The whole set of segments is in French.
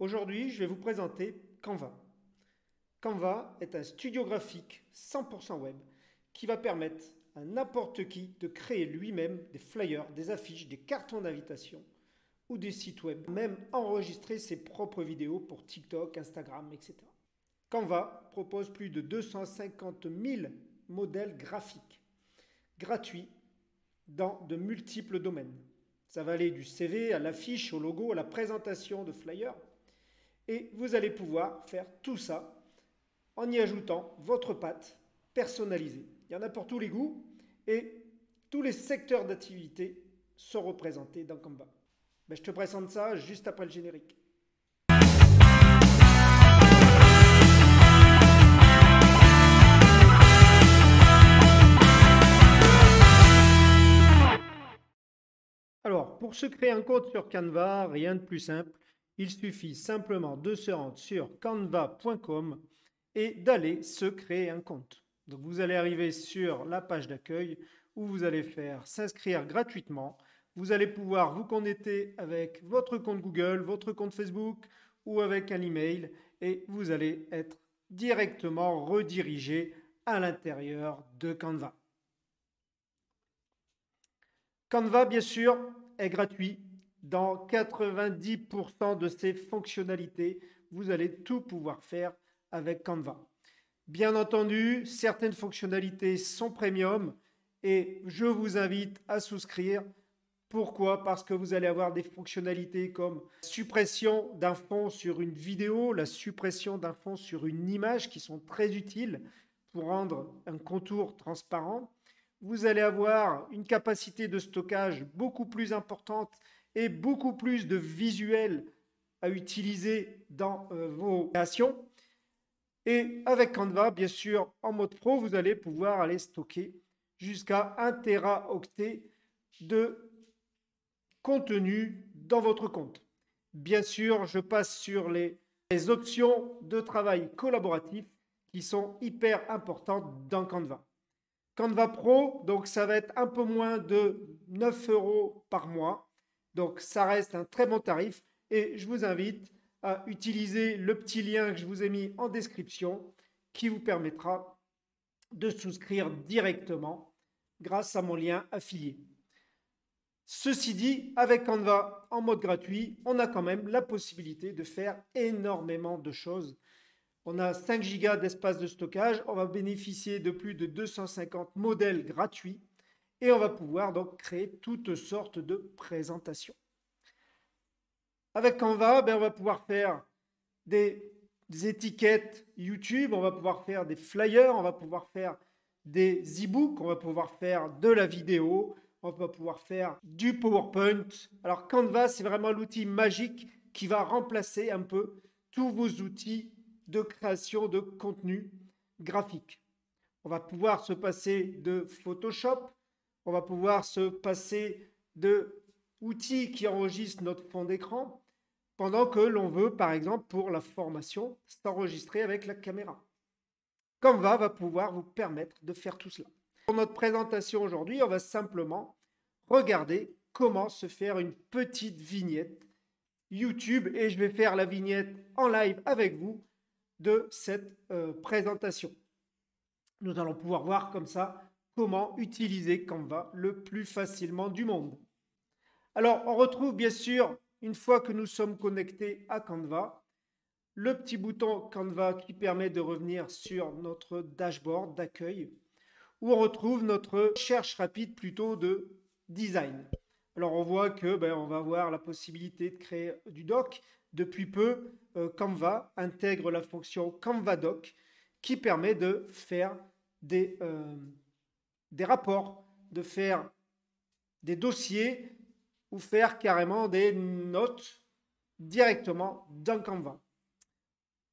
Aujourd'hui, je vais vous présenter Canva. Canva est un studio graphique 100% web qui va permettre à n'importe qui de créer lui-même des flyers, des affiches, des cartons d'invitation ou des sites web, même enregistrer ses propres vidéos pour TikTok, Instagram, etc. Canva propose plus de 250 000 modèles graphiques gratuits dans de multiples domaines. Ça va aller du CV à l'affiche, au logo, à la présentation de flyers. Et vous allez pouvoir faire tout ça en y ajoutant votre patte personnalisée. Il y en a pour tous les goûts et tous les secteurs d'activité sont représentés dans Canva. Je te présente ça juste après le générique. Alors, pour se créer un compte sur Canva, rien de plus simple. Il suffit simplement de se rendre sur canva.com et d'aller se créer un compte. Donc vous allez arriver sur la page d'accueil où vous allez faire s'inscrire gratuitement. Vous allez pouvoir vous connecter avec votre compte Google, votre compte Facebook ou avec un email et vous allez être directement redirigé à l'intérieur de Canva. Canva, bien sûr, est gratuit. Dans 90% de ses fonctionnalités, vous allez tout pouvoir faire avec Canva. Bien entendu, certaines fonctionnalités sont premium et je vous invite à souscrire. Pourquoi? Parce que vous allez avoir des fonctionnalités comme la suppression d'un fond sur une vidéo, la suppression d'un fond sur une image qui sont très utiles pour rendre un contour transparent. Vous allez avoir une capacité de stockage beaucoup plus importante et beaucoup plus de visuels à utiliser dans vos créations. Et avec Canva, bien sûr, en mode pro, vous allez pouvoir aller stocker jusqu'à 1 téraoctet de contenu dans votre compte. Bien sûr, je passe sur les options de travail collaboratif qui sont hyper importantes dans Canva. Canva Pro, donc ça va être un peu moins de 9 € par mois. Donc ça reste un très bon tarif et je vous invite à utiliser le petit lien que je vous ai mis en description qui vous permettra de souscrire directement grâce à mon lien affilié. Ceci dit, avec Canva en mode gratuit, on a quand même la possibilité de faire énormément de choses. On a 5 Go d'espace de stockage, on va bénéficier de plus de 250 modèles gratuits et on va pouvoir donc créer toutes sortes de présentations. Avec Canva, on va pouvoir faire des étiquettes YouTube, on va pouvoir faire des flyers, on va pouvoir faire des e-books, on va pouvoir faire de la vidéo, on va pouvoir faire du PowerPoint. Alors Canva, c'est vraiment l'outil magique qui va remplacer un peu tous vos outils de création de contenu graphique. On va pouvoir se passer de Photoshop, on va pouvoir se passer de outils qui enregistrent notre fond d'écran, pendant que l'on veut, par exemple, pour la formation, s'enregistrer avec la caméra. Canva va pouvoir vous permettre de faire tout cela. Pour notre présentation aujourd'hui, on va simplement regarder comment se faire une petite vignette YouTube et je vais faire la vignette en live avec vous de cette présentation. Nous allons pouvoir voir comme ça comment utiliser Canva le plus facilement du monde. Alors, on retrouve bien sûr, une fois que nous sommes connectés à Canva, le petit bouton Canva qui permet de revenir sur notre dashboard d'accueil où on retrouve notre recherche rapide plutôt de design. Alors, on voit que on va avoir la possibilité de créer du doc. Depuis peu, Canva intègre la fonction Canva Doc qui permet de faire des rapports, de faire des dossiers ou faire carrément des notes directement dans Canva.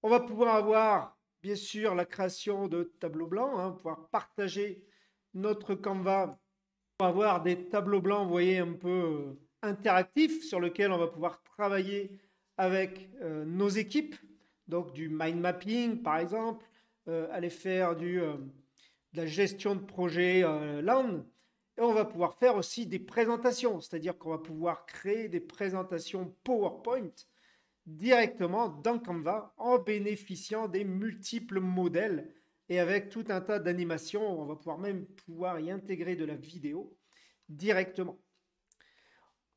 On va pouvoir avoir bien sûr la création de tableaux blancs, pouvoir partager notre Canva, on va avoir des tableaux blancs, vous voyez, un peu interactifs sur lesquels on va pouvoir travailler avec nos équipes, donc du mind mapping par exemple, aller faire de la gestion de projet LAN. Et on va pouvoir faire aussi des présentations, c'est-à-dire qu'on va pouvoir créer des présentations PowerPoint directement dans Canva en bénéficiant des multiples modèles et avec tout un tas d'animations. On va pouvoir même pouvoir y intégrer de la vidéo directement.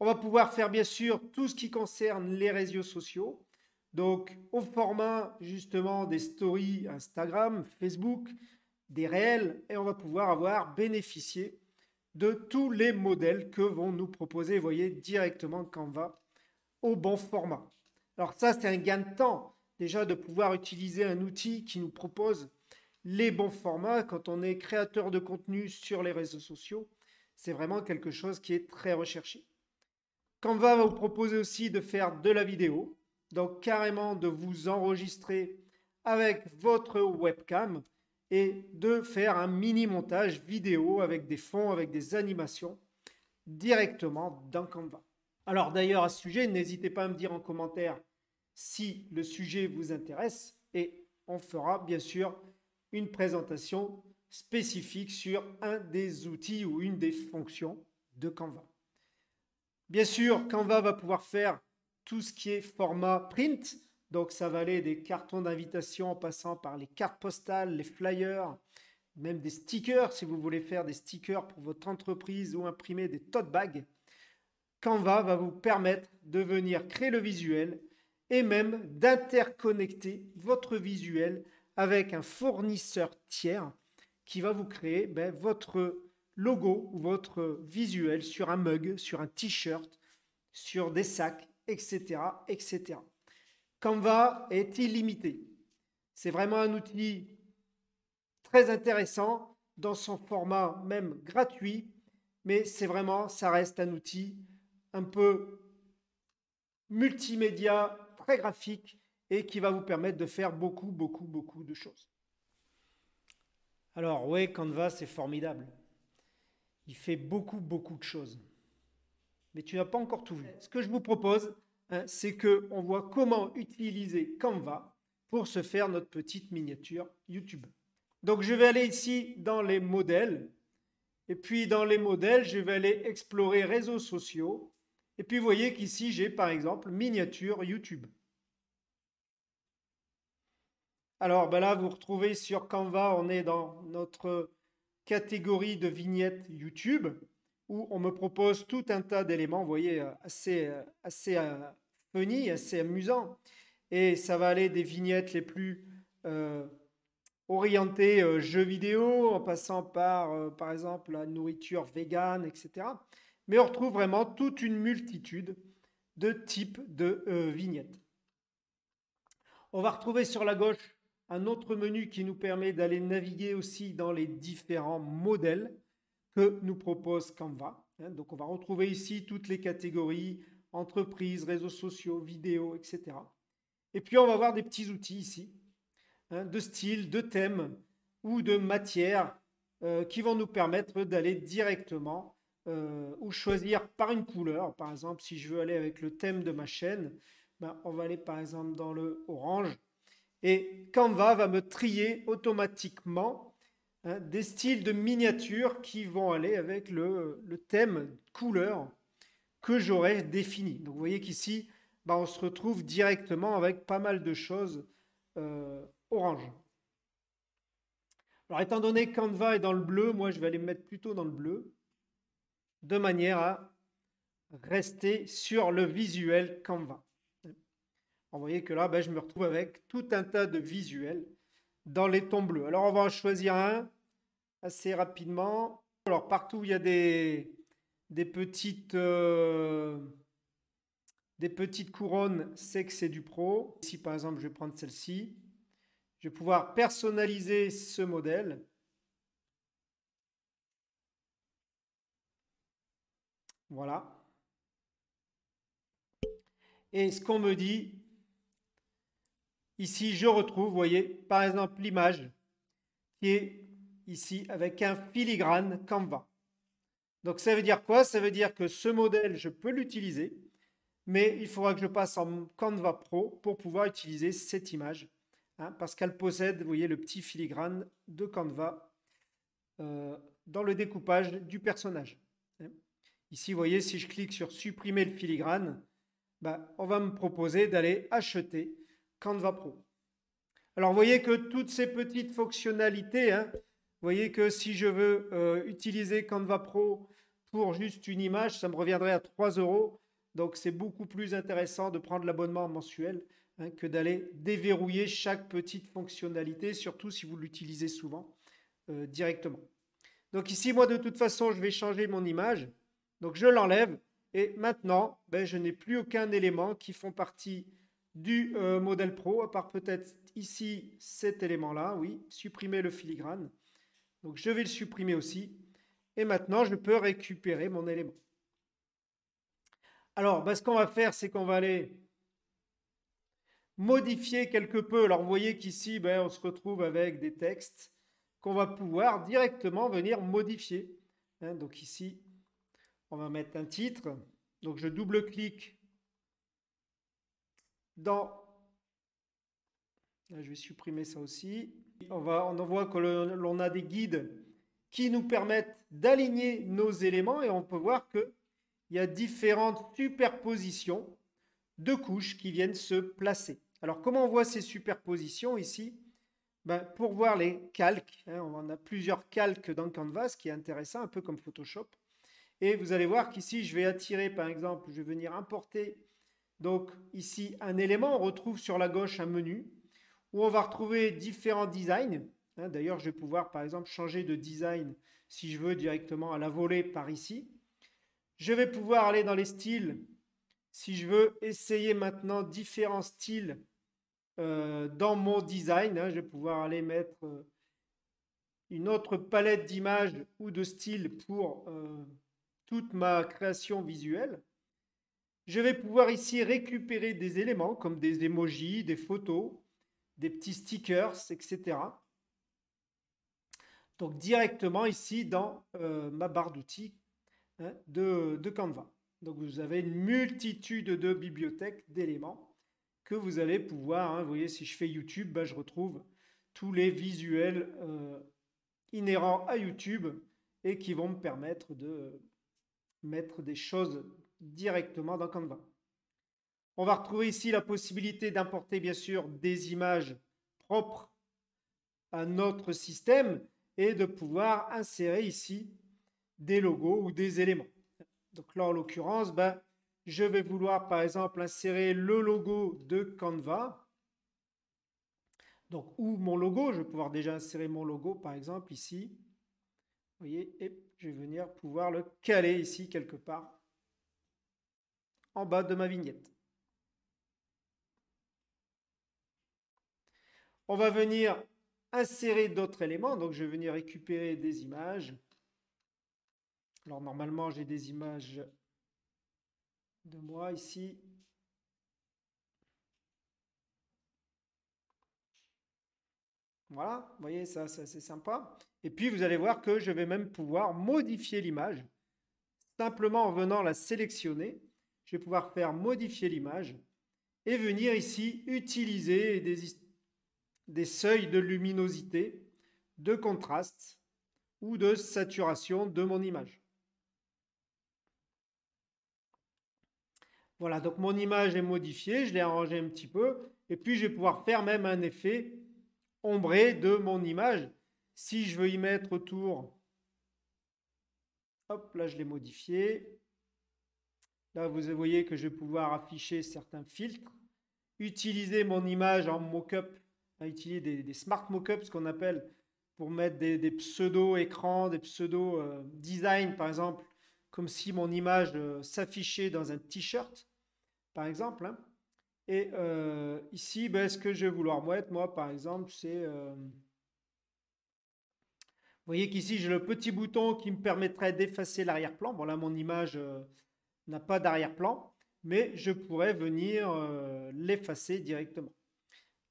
On va pouvoir faire bien sûr tout ce qui concerne les réseaux sociaux. Donc au format justement des stories Instagram, Facebook, des réels, et on va pouvoir avoir bénéficié de tous les modèles que vont nous proposer, vous voyez, directement Canva au bon format. Alors ça, c'est un gain de temps, déjà de pouvoir utiliser un outil qui nous propose les bons formats quand on est créateur de contenu sur les réseaux sociaux. C'est vraiment quelque chose qui est très recherché. Canva va vous proposer aussi de faire de la vidéo, donc carrément de vous enregistrer avec votre webcam et de faire un mini montage vidéo avec des fonds, avec des animations directement dans Canva. Alors d'ailleurs à ce sujet, n'hésitez pas à me dire en commentaire si le sujet vous intéresse et on fera bien sûr une présentation spécifique sur un des outils ou une des fonctions de Canva. Bien sûr, Canva va pouvoir faire tout ce qui est format print, donc ça va aller des cartons d'invitation en passant par les cartes postales, les flyers, même des stickers si vous voulez faire des stickers pour votre entreprise ou imprimer des tote bags. Canva va vous permettre de venir créer le visuel et même d'interconnecter votre visuel avec un fournisseur tiers qui va vous créer votre logo ou votre visuel sur un mug, sur un t-shirt, sur des sacs, etc., etc. Canva est illimité. C'est vraiment un outil très intéressant dans son format même gratuit, mais c'est vraiment, ça reste un outil un peu multimédia, très graphique et qui va vous permettre de faire beaucoup de choses. Alors oui, Canva, c'est formidable. Il fait beaucoup de choses. Mais tu n'as pas encore tout vu. Ce que je vous propose, c'est qu'on voit comment utiliser Canva pour se faire notre petite miniature YouTube. Donc je vais aller ici dans les modèles. Et puis dans les modèles, je vais aller explorer réseaux sociaux. Et puis vous voyez qu'ici, j'ai par exemple miniature YouTube. Alors là, vous retrouvez sur Canva, on est dans notre catégorie de vignettes YouTube où on me propose tout un tas d'éléments, vous voyez, assez funny, assez amusant. Et ça va aller des vignettes les plus orientées jeux vidéo, en passant par exemple, la nourriture végane, etc. Mais on retrouve vraiment toute une multitude de types de vignettes. On va retrouver sur la gauche un autre menu qui nous permet d'aller naviguer aussi dans les différents modèles que nous propose Canva. Donc on va retrouver ici toutes les catégories, entreprises, réseaux sociaux, vidéos, etc. Et puis on va voir des petits outils ici, de style, de thème ou de matière qui vont nous permettre d'aller directement ou choisir par une couleur. Par exemple, si je veux aller avec le thème de ma chaîne, on va aller par exemple dans le orange. Et Canva va me trier automatiquement des styles de miniatures qui vont aller avec le thème couleur que j'aurais défini. Donc vous voyez qu'ici, on se retrouve directement avec pas mal de choses orange. Alors étant donné que Canva est dans le bleu, moi je vais aller me mettre plutôt dans le bleu, de manière à rester sur le visuel Canva. Vous voyez que là, je me retrouve avec tout un tas de visuels dans les tons bleus. Alors, on va en choisir un assez rapidement. Alors, partout où il y a des petites couronnes, c'est que c'est du pro. Ici, par exemple, je vais prendre celle-ci. Je vais pouvoir personnaliser ce modèle. Voilà. Et ce qu'on me dit, ici, je retrouve, vous voyez, par exemple, l'image qui est ici avec un filigrane Canva. Donc ça veut dire quoi? Ça veut dire que ce modèle, je peux l'utiliser, mais il faudra que je passe en Canva Pro pour pouvoir utiliser cette image, parce qu'elle possède, vous voyez, le petit filigrane de Canva dans le découpage du personnage. Ici, vous voyez, si je clique sur supprimer le filigrane, on va me proposer d'aller acheter Canva Pro. Alors, vous voyez que toutes ces petites fonctionnalités, hein, vous voyez que si je veux utiliser Canva Pro pour juste une image, ça me reviendrait à 3 euros. Donc, c'est beaucoup plus intéressant de prendre l'abonnement mensuel, hein, que d'aller déverrouiller chaque petite fonctionnalité, surtout si vous l'utilisez souvent directement. Donc ici, moi, de toute façon, je vais changer mon image. Donc, je l'enlève. Et maintenant, je n'ai plus aucun élément qui font partie du modèle Pro, à part peut-être ici cet élément-là, oui, supprimer le filigrane. Donc, je vais le supprimer aussi. Et maintenant, je peux récupérer mon élément. Alors, ce qu'on va faire, c'est qu'on va aller modifier quelque peu. Alors, vous voyez qu'ici, on se retrouve avec des textes qu'on va pouvoir directement venir modifier. Hein, donc ici, on va mettre un titre. Donc, je double-clique dans... Là, je vais supprimer ça aussi. On voit que l'on a des guides qui nous permettent d'aligner nos éléments et on peut voir qu'il y a différentes superpositions de couches qui viennent se placer. Alors, comment on voit ces superpositions ici? Pour voir les calques, hein, on a plusieurs calques dans Canva, ce qui est intéressant, un peu comme Photoshop. Et vous allez voir qu'ici, je vais attirer, par exemple, je vais venir importer, donc ici, un élément. On retrouve sur la gauche un menu où on va retrouver différents designs. Hein, d'ailleurs, je vais pouvoir, par exemple, changer de design si je veux directement à la volée par ici. Je vais pouvoir aller dans les styles. Si je veux essayer maintenant différents styles dans mon design, hein, je vais pouvoir aller mettre une autre palette d'images ou de styles pour toute ma création visuelle. Je vais pouvoir ici récupérer des éléments comme des emojis, des photos, des petits stickers, etc. Donc directement ici dans ma barre d'outils, hein, de Canva. Donc vous avez une multitude de bibliothèques d'éléments que vous allez pouvoir, hein, vous voyez, si je fais YouTube, je retrouve tous les visuels inhérents à YouTube et qui vont me permettre de mettre des choses directement dans Canva. On va retrouver ici la possibilité d'importer bien sûr des images propres à notre système et de pouvoir insérer ici des logos ou des éléments. Donc là, en l'occurrence, je vais vouloir par exemple insérer le logo de Canva. Donc, ou mon logo, je vais pouvoir déjà insérer mon logo par exemple ici. Vous voyez, et je vais venir pouvoir le caler ici quelque part en bas de ma vignette. On va venir insérer d'autres éléments. Donc, je vais venir récupérer des images. Alors, normalement, j'ai des images de moi ici. Voilà, vous voyez, ça c'est sympa. Et puis, vous allez voir que je vais même pouvoir modifier l'image. Simplement en venant la sélectionner, je vais pouvoir faire modifier l'image et venir ici utiliser des seuils de luminosité, de contraste ou de saturation de mon image. Voilà, donc mon image est modifiée, je l'ai arrangée un petit peu, et puis je vais pouvoir faire même un effet ombré de mon image. Si je veux y mettre autour, hop, là je l'ai modifié. Là, vous voyez que je vais pouvoir afficher certains filtres, utiliser mon image en mock-up, utiliser des smart mock-ups, ce qu'on appelle, pour mettre des pseudo-écrans, des pseudo-designs, par exemple, comme si mon image s'affichait dans un t-shirt, par exemple. Hein. Et ici, ce que je vais vouloir mettre, moi, par exemple, c'est... vous voyez qu'ici, j'ai le petit bouton qui me permettrait d'effacer l'arrière-plan. Bon, là, mon image n'a pas d'arrière-plan, mais je pourrais venir l'effacer directement.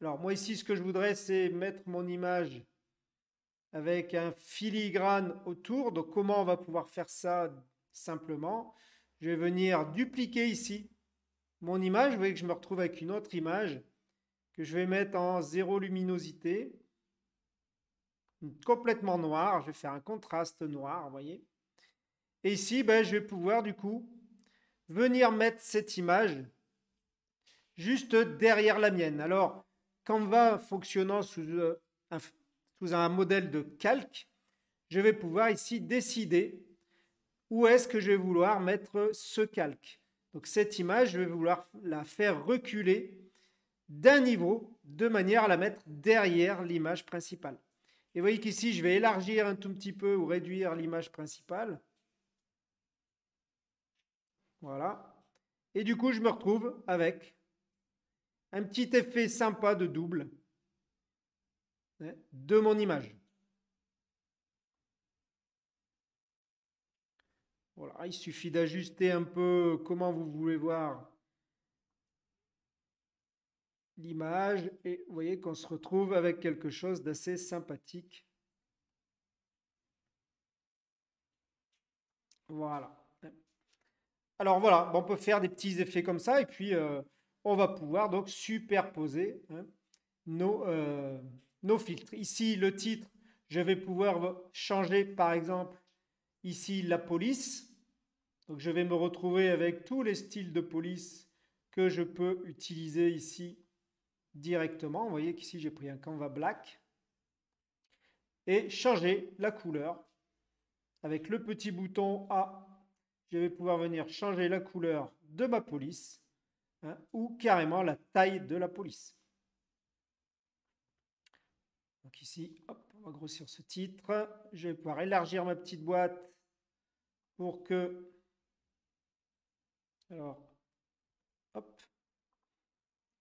Alors, moi, ici, ce que je voudrais, c'est mettre mon image avec un filigrane autour. Donc, comment on va pouvoir faire ça simplement? Je vais venir dupliquer ici mon image. Vous voyez que je me retrouve avec une autre image que je vais mettre en 0 luminosité, complètement noire. Je vais faire un contraste noir, vous voyez. Et ici, je vais pouvoir du coup venir mettre cette image juste derrière la mienne. Alors, Canva fonctionnant sous un modèle de calque, je vais pouvoir ici décider où est-ce que je vais vouloir mettre ce calque. Donc cette image, je vais vouloir la faire reculer d'un niveau de manière à la mettre derrière l'image principale. Et vous voyez qu'ici, je vais élargir un tout petit peu ou réduire l'image principale. Voilà. Et du coup, je me retrouve avec un petit effet sympa de double de mon image. Voilà, il suffit d'ajuster un peu comment vous voulez voir l'image et vous voyez qu'on se retrouve avec quelque chose d'assez sympathique. Voilà. Alors voilà, on peut faire des petits effets comme ça et puis on va pouvoir donc superposer nos filtres. Ici, le titre, je vais pouvoir changer par exemple ici la police. Donc je vais me retrouver avec tous les styles de police que je peux utiliser ici directement. Vous voyez qu'ici j'ai pris un Canva Black et changer la couleur. Avec le petit bouton A, je vais pouvoir venir changer la couleur de ma police ou carrément la taille de la police. Donc ici, hop, on va grossir ce titre. Je vais pouvoir élargir ma petite boîte pour que... Alors, hop.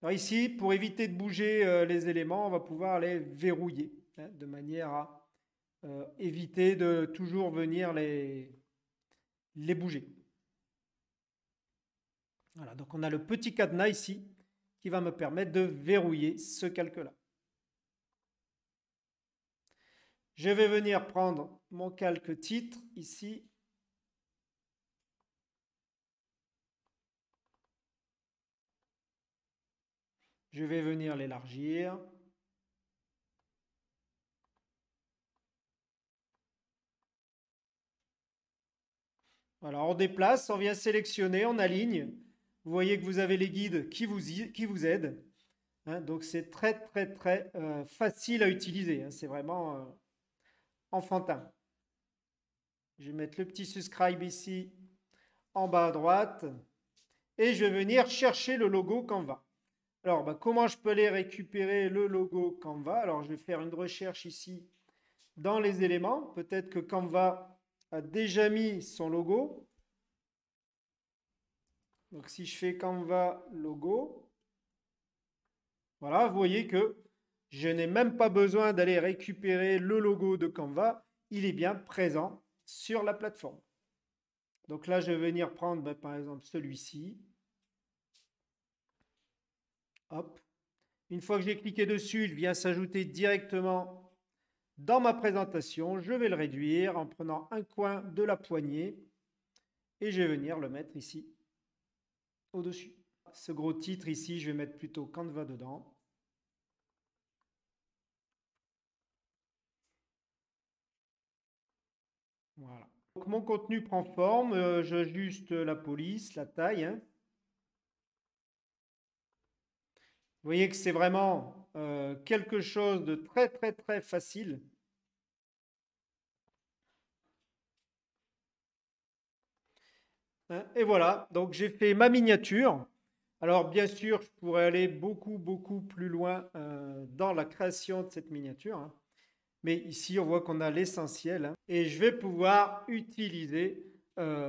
Alors ici, pour éviter de bouger les éléments, on va pouvoir les verrouiller de manière à éviter de toujours venir les bouger. Voilà, donc on a le petit cadenas ici qui va me permettre de verrouiller ce calque-là. Je vais venir prendre mon calque titre ici. Je vais venir l'élargir. Voilà, on déplace, on vient sélectionner, on aligne. Vous voyez que vous avez les guides qui vous aident. Donc c'est très facile à utiliser. C'est vraiment enfantin. Je vais mettre le petit subscribe ici en bas à droite. Et je vais venir chercher le logo Canva. Alors, comment je peux aller récupérer le logo Canva? Alors, je vais faire une recherche ici dans les éléments. Peut-être que Canva a déjà mis son logo. Donc, si je fais Canva logo, voilà, vous voyez que je n'ai même pas besoin d'aller récupérer le logo de Canva. Il est bien présent sur la plateforme. Donc là, je vais venir prendre par exemple celui-ci. Hop. Une fois que j'ai cliqué dessus, il vient s'ajouter directement dans ma présentation. Je vais le réduire en prenant un coin de la poignée et je vais venir le mettre ici au-dessus. Ce gros titre ici, je vais mettre plutôt Canva dedans. Voilà. Donc mon contenu prend forme, j'ajuste la police, la taille. Vous voyez que c'est vraiment quelque chose de très facile. Et voilà, donc j'ai fait ma miniature. Alors bien sûr, je pourrais aller beaucoup plus loin dans la création de cette miniature. Mais ici, on voit qu'on a l'essentiel. Et je vais pouvoir utiliser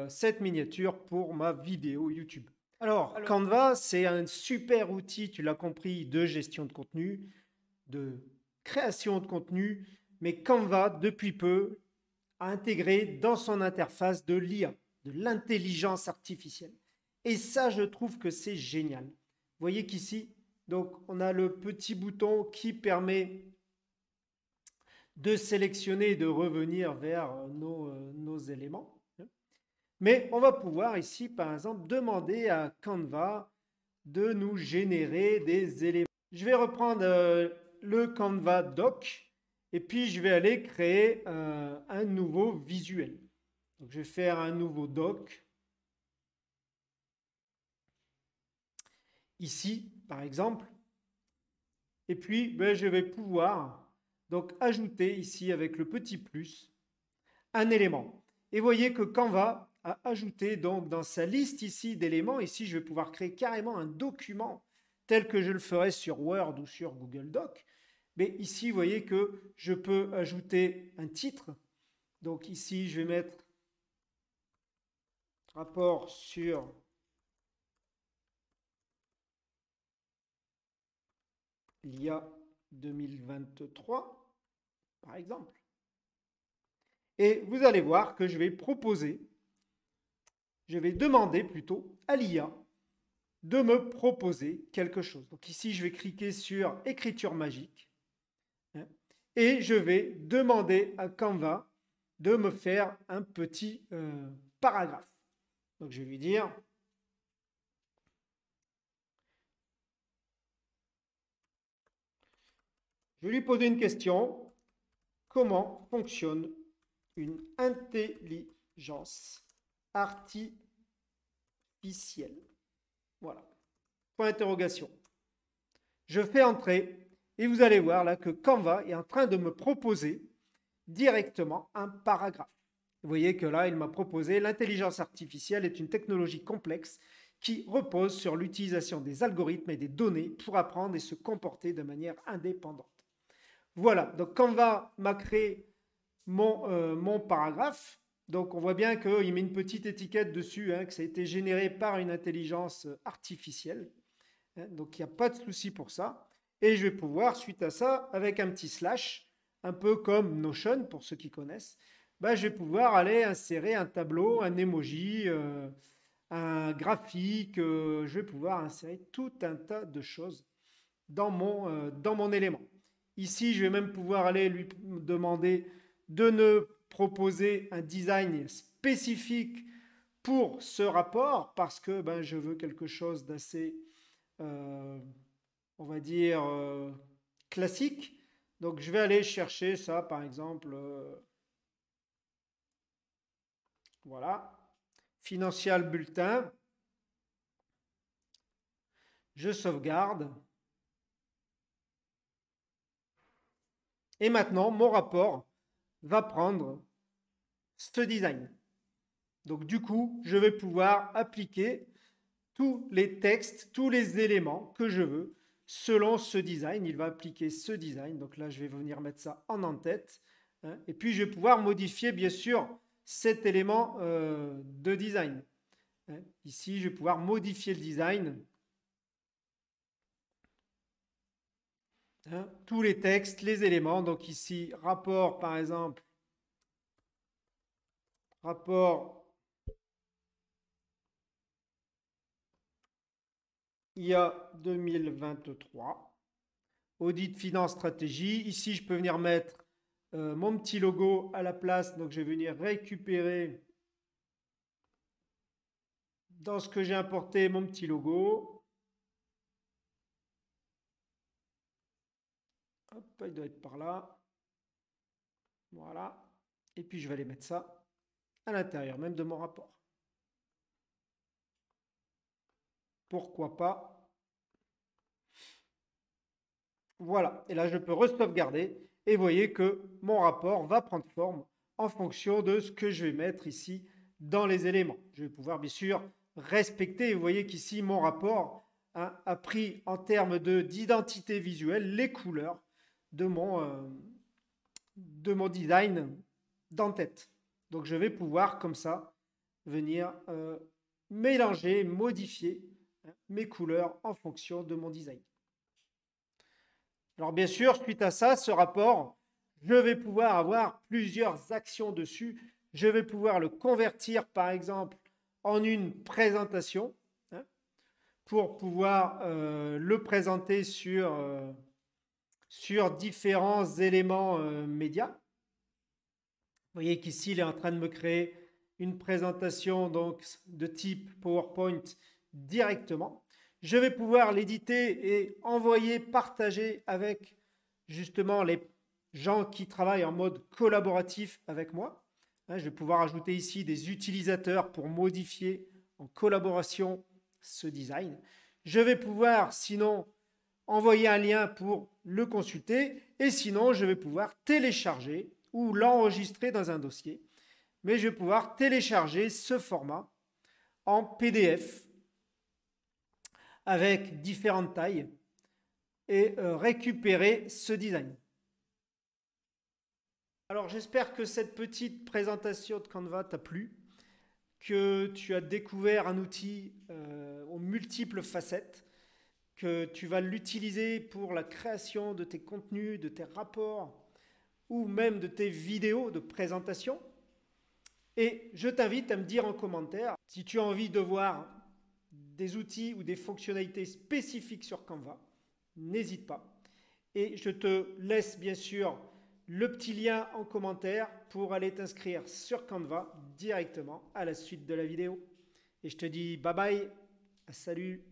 cette miniature pour ma vidéo YouTube. Alors, Canva, c'est un super outil, tu l'as compris, de gestion de contenu, de création de contenu. Mais Canva, depuis peu, a intégré dans son interface de l'IA, de l'intelligence artificielle. Et ça, je trouve que c'est génial. Vous voyez qu'ici, donc, on a le petit bouton qui permet de sélectionner et de revenir vers nos éléments. Mais on va pouvoir ici, par exemple, demander à Canva de nous générer des éléments. Je vais reprendre le Canva Doc et puis je vais aller créer un nouveau visuel. Donc, je vais faire un nouveau doc. Ici, par exemple. Et puis, je vais pouvoir donc ajouter ici avec le petit plus un élément. Et vous voyez que Canva a ajouté donc dans sa liste ici d'éléments, ici je vais pouvoir créer carrément un document tel que je le ferais sur Word ou sur Google Doc. Mais ici, vous voyez que je peux ajouter un titre. Donc ici, je vais mettre rapport sur l'IA 2023, par exemple. Et vous allez voir que je vais demander plutôt à l'IA de me proposer quelque chose. Donc ici, je vais cliquer sur écriture magique hein, et je vais demander à Canva de me faire un petit paragraphe. Donc je vais lui dire je vais lui poser une question. Comment fonctionne une intelligence artificielle? Voilà. Point d'interrogation. Je fais entrer et vous allez voir là que Canva est en train de me proposer directement un paragraphe. Vous voyez que là, il m'a proposé l'intelligence artificielle est une technologie complexe qui repose sur l'utilisation des algorithmes et des données pour apprendre et se comporter de manière indépendante. Voilà, donc Canva m'a créé mon paragraphe. Donc on voit bien qu'il met une petite étiquette dessus, hein, que ça a été généré par une intelligence artificielle. Hein, donc il n'y a pas de souci pour ça. Et je vais pouvoir, suite à ça, avec un petit slash, un peu comme Notion pour ceux qui connaissent, je vais pouvoir aller insérer un tableau, un emoji, un graphique. Je vais pouvoir insérer tout un tas de choses dans mon élément. Ici, je vais même pouvoir aller lui demander de me proposer un design spécifique pour ce rapport parce que je veux quelque chose d'assez, on va dire, classique. Donc, je vais aller chercher ça, par exemple, voilà, Financial Bulletin. Je sauvegarde. Et maintenant, mon rapport va prendre ce design. Donc du coup, je vais pouvoir appliquer tous les textes, tous les éléments que je veux selon ce design. Il va appliquer ce design. Donc là, je vais venir mettre ça en en-tête. Hein, et puis, je vais pouvoir modifier, bien sûr, cet élément de design. Hein, ici, je vais pouvoir modifier le design. Hein, tous les textes, les éléments. Donc ici, rapport, par exemple, rapport IA 2023, audit finance stratégie. Ici, je peux venir mettre mon petit logo à la place. Donc, je vais venir récupérer dans ce que j'ai importé mon petit logo. Hop, il doit être par là. Voilà. Et puis, je vais aller mettre ça à l'intérieur même de mon rapport. Pourquoi pas? Voilà. Et là, je peux re-sauvegarder. Et vous voyez que mon rapport va prendre forme en fonction de ce que je vais mettre ici dans les éléments. Je vais pouvoir, bien sûr, respecter. Vous voyez qu'ici, mon rapport a pris en termes d'identité visuelle les couleurs de mon design d'en-tête. Donc, je vais pouvoir, comme ça, venir mélanger, modifier mes couleurs en fonction de mon design. Alors bien sûr, suite à ça, ce rapport, je vais pouvoir avoir plusieurs actions dessus. Je vais pouvoir le convertir, par exemple, en une présentation hein, pour pouvoir le présenter sur différents éléments médias. Vous voyez qu'ici, il est en train de me créer une présentation donc, de type PowerPoint directement. Je vais pouvoir l'éditer et envoyer, partager avec justement les gens qui travaillent en mode collaboratif avec moi. Je vais pouvoir ajouter ici des utilisateurs pour modifier en collaboration ce design. Je vais pouvoir sinon envoyer un lien pour le consulter et sinon je vais pouvoir télécharger ou l'enregistrer dans un dossier. Mais je vais pouvoir télécharger ce format en PDF avec différentes tailles et récupérer ce design. Alors j'espère que cette petite présentation de Canva t'a plu, que tu as découvert un outil aux multiples facettes, que tu vas l'utiliser pour la création de tes contenus, de tes rapports ou même de tes vidéos de présentation. Et je t'invite à me dire en commentaire si tu as envie de voir des outils ou des fonctionnalités spécifiques sur Canva. N'hésite pas. Et je te laisse bien sûr le petit lien en commentaire pour aller t'inscrire sur Canva directement à la suite de la vidéo. Et je te dis bye bye, salut.